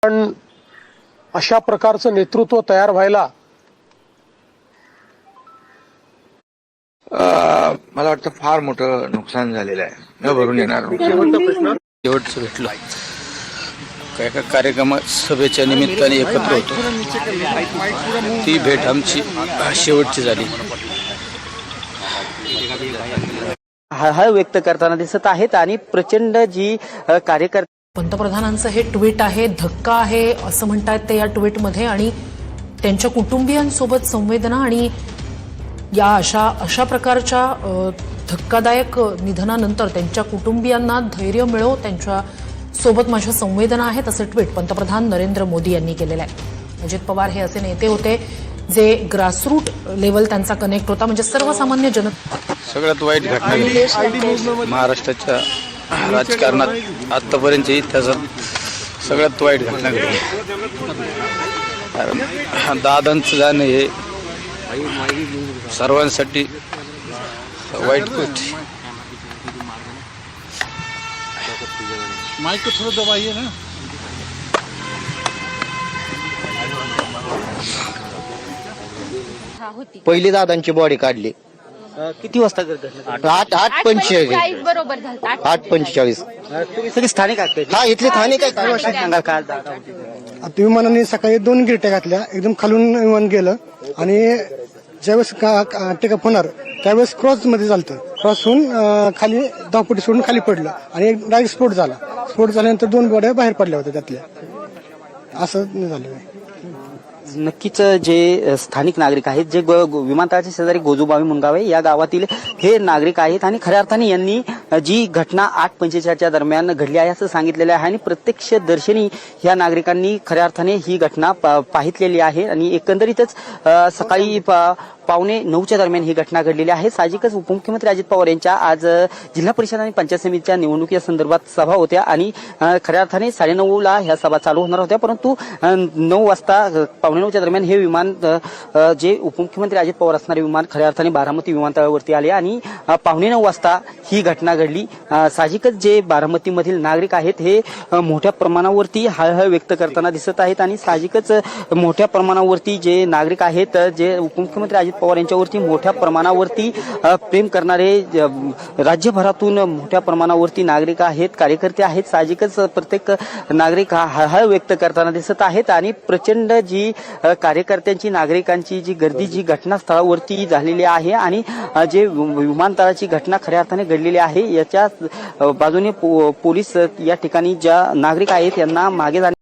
पण अशा प्रकारचं नेतृत्व तयार व्हायला मला वाटतं फार मोठं नुकसान झालेलं आहे, न भरून येणार शेवटचं भेटलो एका कार्यक्रम सभेच्या निमित्ताने एकत्र होतो। ती भेट आमची शेवटची झाली। हळहळ व्यक्त करताना दिसत आहेत आणि प्रचंड जी कार्यकर्ते पंतप्रधानांचं हे ट्विट आहे, धक्का आहे असं म्हणतात ते या ट्विटमध्ये, आणि त्यांच्या कुटुंबियांसोबत संवेदना आणि या अशा प्रकारच्या धक्कादायक निधनानंतर त्यांच्या कुटुंबियांना धैर्य मिळो, त्यांच्या सोबत माझ्या संवेदना आहेत असं ट्विट पंतप्रधान नरेंद्र मोदी यांनी केलेलं आहे। अजित पवार हे असे नेते होते जे ग्रासरूट लेवल त्यांचा कनेक्ट होता, म्हणजे सर्वसामान्य जनता। सगळ्यात वाईट घटना घडली महाराष्ट्राच्या राजकारणात आतापर्यंत इतिहासात सगळ्यात वाईट घटना घडली। कारण दादांचं जाणं हे सर्वांसाठी वाईट गोष्ट। माइक को थोड़ा दबाइए ना। पहिली दादांची बॉडी काढली किती वाजता घटना? 8:45 बरोबर झालं 8:45 तुम्ही सगळे स्थानिक आहात? हा, इथले स्थानिक आहे। काय सांगाल काय दादा? आता विमानाने सकाळी 2 गिरट्या घातल्या, एकदम खालून विमान गेलं आणि ज्यावेळेस टेकअप होणार त्यावेळेस क्रॉस मध्ये झालं, क्रॉस होऊन खाली धावपट्टी सोडून खाली पडलं आणि डायरेक्ट स्फोट झाला। स्फोट झाल्यानंतर 2 बॉड्या बाहेर पडल्या होत्या त्यातल्या, असं झालं। नक्कीच जे स्थानिक नागरिक आहेत, जे विमानतळाच्या शेजारी गोजूबावी मुनगावे या गावातील हे नागरिक आहेत आणि खऱ्या अर्थाने यांनी जी घटना 8:45च्या दरम्यान घडली आहे असं सांगितलेलं आहे आणि प्रत्यक्षदर्शनी या नागरिकांनी खऱ्या अर्थाने ही घटना पाहितलेली आहे आणि एकंदरीतच सकाळी 8:45च्या दरम्यान ही घटना घडलेली आहे। साहजिकच उपमुख्यमंत्री अजित पवार यांच्या आज जिल्हा परिषद आणि पंचायत समितीच्या निवडणुकीसंदर्भात सभा होत्या आणि खऱ्या अर्थाने 9:30ला ह्या सभा चालू होणार होत्या, परंतु 9 वाजता 9:45च्या दरम्यान हे विमान जे उपमुख्यमंत्री अजित पवार असणारे विमान खऱ्या अर्थाने बारामती विमानतळावरती आले आणि 9:15 वाजता ही घटना घडली। साहजिकच जे बारामतीमधील नागरिक आहेत हे मोठ्या प्रमाणावरती हळहळ व्यक्त करताना दिसत आहेत आणि साहजिकच मोठ्या प्रमाणावरती जे नागरिक आहेत, जे उपमुख्यमंत्री अजित पवार यांच्यावरती मोठ्या प्रमाणावरती प्रेम करणारे राज्यभरातून मोठ्या प्रमाणावरती नागरिक आहेत, कार्यकर्ते आहेत। साहजिकच प्रत्येक नागरिक हळहळ व्यक्त करताना दिसत आहेत आणि प्रचंड जी कार्यकर्त्यांची, नागरिकांची जी गर्दी जी घटनास्थळावरती झालेली आहे आणि जे विमानतळाची घटना खऱ्या अर्थाने घडलेली आहे याच्या बाजूने पोलीस या ठिकाणी ज्या नागरिक आहेत यांना मागे